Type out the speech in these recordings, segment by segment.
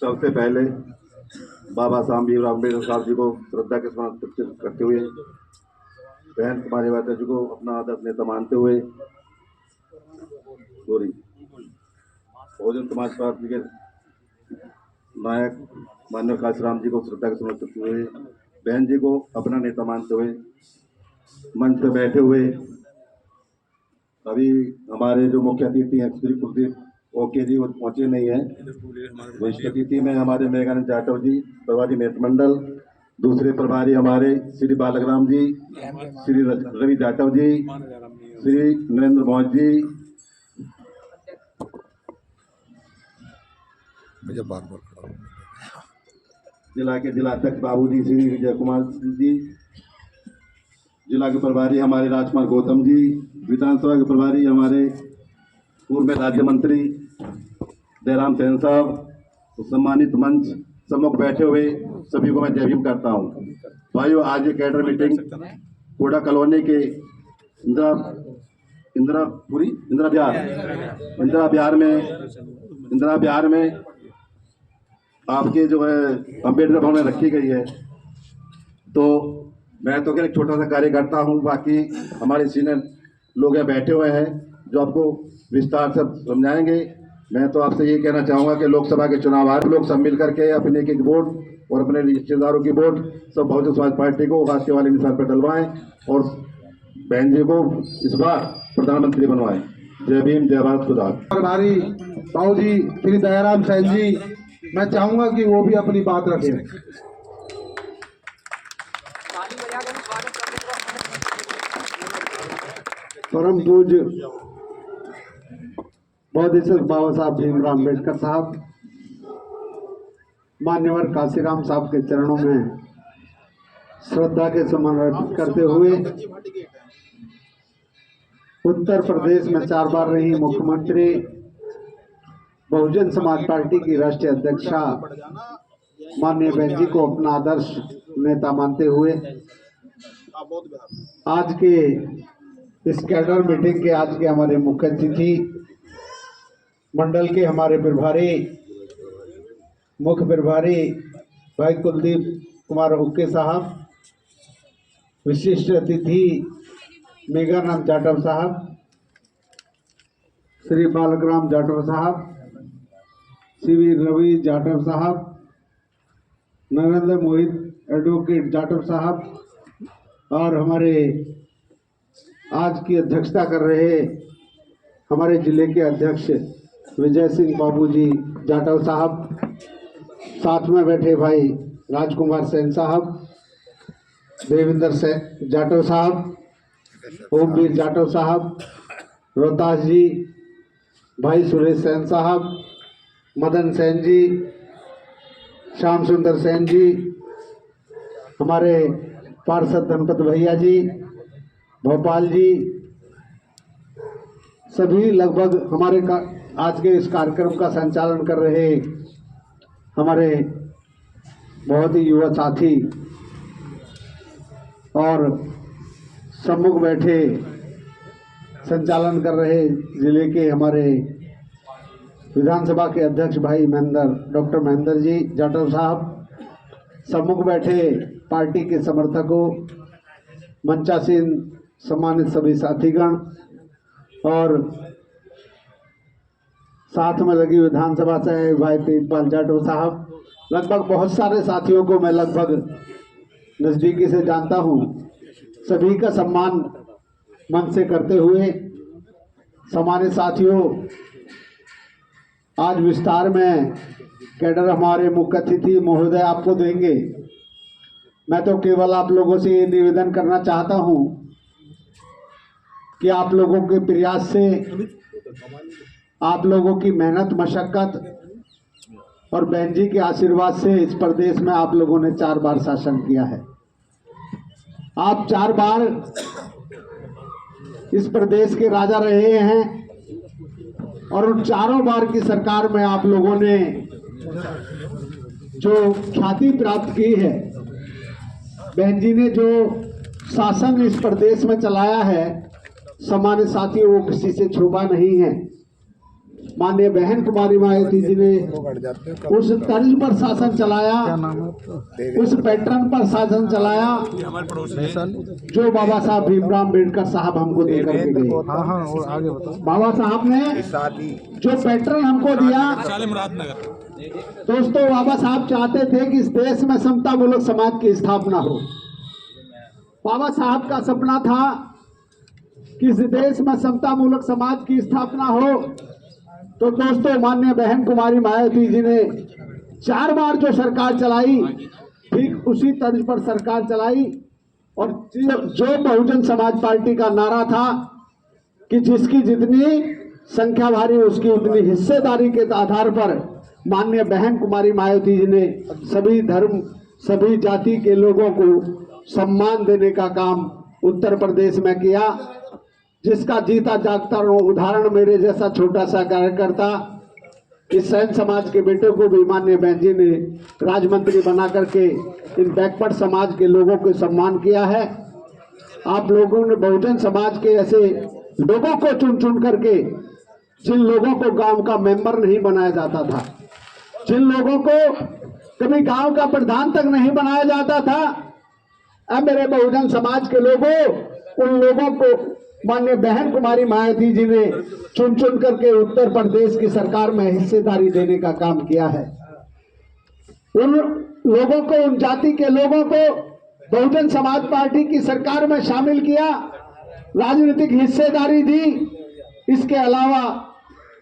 सबसे पहले बाबा साहब भीमराव अम्बेडकर साहब जी को श्रद्धा के समर्पित करते हुए बहन कुमारी वात्रा जी को अपना आदर्श नेता मानते हुए बहुजन समाज पार्टी के नायक माननीय काशीराम जी को श्रद्धा के समर्पित करते हुए बहन जी को अपना नेता मानते हुए मंच पर बैठे हुए अभी हमारे जो मुख्य अतिथि हैं श्री कुलदीप ओके जी वो पहुंचे नहीं है। मुख्य अतिथि में हमारे मेघानंद जाटव जी प्रभारी नेत्र मंडल, दूसरे प्रभारी हमारे श्री बालकराम जी, श्री रवि जाटव जी, श्री नरेंद्र मौज जी, जिला के जिलाध्यक्ष बाबू जी श्री विजय कुमार जी, जिला के प्रभारी हमारे राजकुमार गौतम जी, विधानसभा के प्रभारी हमारे पूर्व में राज्य मंत्री जयराम सेन साहब, सम्मानित मंच सम्मुख बैठे हुए सभी को मैं जय भीम करता हूँ। भाइयों, आज ये कैडर मीटिंग कोड़ा कॉलोनी के इंदिरा बिहार में आपके जो है अम्बेडकर भवन में रखी गई है। तो मैं तो क्या एक छोटा सा कार्य करता हूँ, बाकी हमारे सीनियर लोग यहाँ बैठे हुए हैं जो आपको विस्तार से समझाएंगे। मैं तो आपसे ये कहना चाहूँगा कि लोकसभा के चुनाव आ रहे, लोग सब मिल करके अपने एक वोट और अपने रिश्तेदारों की वोट सब बहुजन समाज पार्टी को हाथ के वाले निशान पर डलवाएं और बहन जी को इस बार प्रधानमंत्री बनवाएं। जय भीम, जय भारत, खुदा। प्रभारी बाबू जी श्री दयाराम सैन जी, मैं चाहूंगा कि वो भी अपनी बात रखें। परम पूज्य बौद्धेश्वर बाबा साहब भीमराव अम्बेडकर साहब, मान्यवर काशीराम साहब के चरणों में श्रद्धा के सुमन अर्पित करते हुए उत्तर प्रदेश में 4 बार रही मुख्यमंत्री, बहुजन समाज पार्टी की राष्ट्रीय अध्यक्षा माननीय बहन जी को अपना आदर्श नेता मानते हुए आज के इस कैडर मीटिंग के आज के हमारे मुख्य अतिथि मंडल के हमारे मुख्य प्रभारी भाई कुलदीप कुमार ओके साहब, विशिष्ट अतिथि मेघानंद जाटव साहब, श्री बालकराम जाटव साहब, श्री रवि जाटव साहब, नरेंद्र मोहित एडवोकेट जाटव साहब और हमारे आज की अध्यक्षता कर रहे हमारे जिले के अध्यक्ष विजय सिंह बाबू जी जाटव साहब, साथ में बैठे भाई राजकुमार सेन साहब, देवेंद्र सेन जाटव साहब, ओमवीर जाटव साहब, रोहतास जी, भाई सुरेश सेन साहब, मदन सेन जी, श्याम सुंदर सेन जी, हमारे पार्षद धनपत भैया जी, भोपाल जी, सभी लगभग हमारे आज के इस कार्यक्रम का संचालन कर रहे हमारे बहुत ही युवा साथी और सम्मुख बैठे संचालन कर रहे जिले के हमारे विधानसभा के अध्यक्ष भाई डॉक्टर महेंद्र जी जाटव साहब, सम्मुख बैठे पार्टी के समर्थकों, मंचासीन सम्मानित सभी साथीगण और साथ में लगी विधानसभा से भाई तेजपाल जाटव साहब, लगभग बहुत सारे साथियों को मैं लगभग नज़दीकी से जानता हूँ। सभी का सम्मान मन से करते हुए सम्मानित साथियों, आज विस्तार में कैडर हमारे मुख्य अतिथि महोदय आपको देंगे। मैं तो केवल आप लोगों से ये निवेदन करना चाहता हूँ कि आप लोगों के प्रयास से, आप लोगों की मेहनत मशक्कत और बहन जी के आशीर्वाद से इस प्रदेश में आप लोगों ने 4 बार शासन किया है। आप 4 बार इस प्रदेश के राजा रहे हैं और उन 4 बार की सरकार में आप लोगों ने जो ख्याति प्राप्त की है, बहन जी ने जो शासन इस प्रदेश में चलाया है, सम्मानित साथियों, वो किसी से छुपा नहीं है। माननीय बहन कुमारी मायावती जी ने उस तर्ज पर शासन चलाया, उस पैटर्न पर शासन चलाया जो बाबा साहब भीमराव अम्बेडकर साहब हमको देकर के गए। बाबा साहब ने जो पैटर्न हमको दिया, दोस्तों बाबा साहब चाहते थे कि इस देश में समता मूलक समाज की स्थापना हो। बाबा साहब का सपना था कि इस देश में समता मूलक समाज की स्थापना हो। तो दोस्तों माननीय बहन कुमारी मायावती जी ने 4 बार जो सरकार चलाई, ठीक उसी तर्ज पर सरकार चलाई। और जो बहुजन समाज पार्टी का नारा था कि जिसकी जितनी संख्या भारी उसकी उतनी हिस्सेदारी के आधार पर माननीय बहन कुमारी मायावती जी ने सभी धर्म सभी जाति के लोगों को सम्मान देने का काम उत्तर प्रदेश में किया, जिसका जीता जागता उदाहरण मेरे जैसा छोटा सा कार्यकर्ता इस सैन समाज के बेटे को भी माननीय बहन जी ने राज्य बना करके इन बैकवर्ड समाज के लोगों को सम्मान किया है। आप लोगों ने बहुजन समाज के ऐसे लोगों को चुन चुन करके, जिन लोगों को गांव का मेंबर नहीं बनाया जाता था, जिन लोगों को कभी गांव का प्रधान तक नहीं बनाया जाता था, अब मेरे बहुजन समाज के लोगों, उन लोगों को माननीय बहन कुमारी मायावती जी ने चुन चुन करके उत्तर प्रदेश की सरकार में हिस्सेदारी देने का काम किया है। उन लोगों को, उन जाति के लोगों को बहुजन समाज पार्टी की सरकार में शामिल किया, राजनीतिक हिस्सेदारी दी। इसके अलावा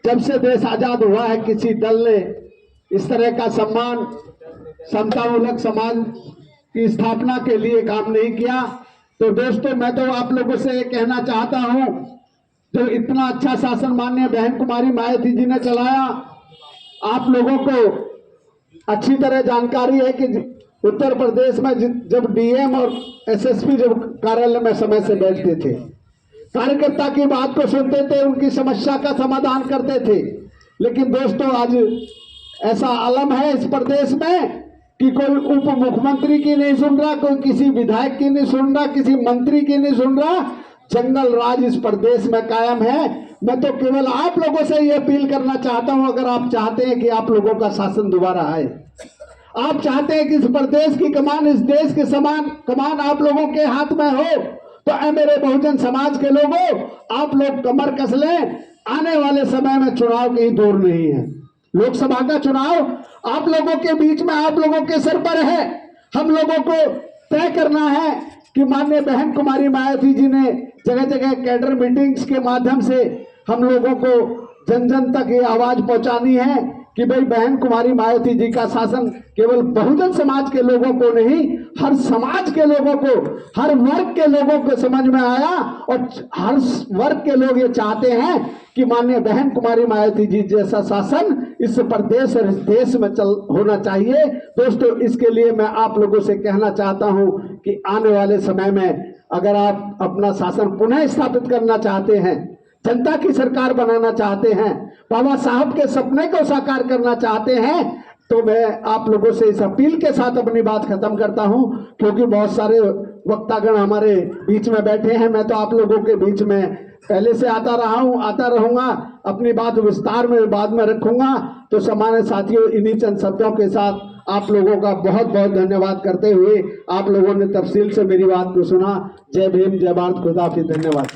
जब से देश आजाद हुआ है किसी दल ने इस तरह का सम्मान समतामूलक समाज की स्थापना के लिए काम नहीं किया। तो दोस्तों मैं तो आप लोगों से कहना चाहता हूं, जो इतना अच्छा शासन माननीय बहन कुमारी मायावती जी ने चलाया, आप लोगों को अच्छी तरह जानकारी है कि उत्तर प्रदेश में जब डीएम और एसएसपी जब कार्यालय में समय से बैठते थे, कार्यकर्ता की बात को सुनते थे, उनकी समस्या का समाधान करते थे। लेकिन दोस्तों आज ऐसा आलम है इस प्रदेश में कि कोई उप मुख्यमंत्री की नहीं सुन रहा, कोई किसी विधायक की नहीं सुन रहा, किसी मंत्री की नहीं सुन रहा। जंगल राज इस प्रदेश में कायम है। मैं तो केवल आप लोगों से ये अपील करना चाहता हूं, अगर आप चाहते हैं कि आप लोगों का शासन दोबारा आए, आप चाहते हैं कि इस प्रदेश की कमान, इस देश के समान कमान आप लोगों के हाथ में हो, तो मेरे बहुजन समाज के लोगों, आप लोग कमर कस लें। आने वाले समय में चुनाव कहीं दूर नहीं है। लोकसभा का चुनाव आप लोगों के बीच में, आप लोगों के सर पर है। हम लोगों को तय करना है कि माननीय बहन कुमारी मायावती जी ने जगह जगह कैडर मीटिंग्स के माध्यम से हम लोगों को जन जन तक ये आवाज पहुंचानी है कि भाई बहन कुमारी मायावती जी का शासन केवल बहुजन समाज के लोगों को नहीं, हर समाज के लोगों को, हर वर्ग के लोगों को समझ में आया। और हर वर्ग के लोग ये चाहते हैं कि माननीय बहन कुमारी मायावती जी जैसा शासन इस प्रदेश और इस देश में होना चाहिए। दोस्तों इसके लिए मैं आप लोगों से कहना चाहता हूं कि आने वाले समय में अगर आप अपना शासन पुनः स्थापित करना चाहते हैं, जनता की सरकार बनाना चाहते हैं, बाबा साहब के सपने को साकार करना चाहते हैं, तो मैं आप लोगों से इस अपील के साथ अपनी बात खत्म करता हूं। क्योंकि बहुत सारे वक्तागण हमारे बीच में बैठे हैं, मैं तो आप लोगों के बीच में पहले से आता रहा हूं, आता रहूंगा, अपनी बात विस्तार में बाद में रखूंगा। तो सामान्य साथियों, इन्हीं चंद शब्दों के साथ आप लोगों का बहुत बहुत धन्यवाद करते हुए, आप लोगों ने तफसील से मेरी बात को सुना। जय भीम, जय भारत, खुदा हाफिज़, धन्यवाद।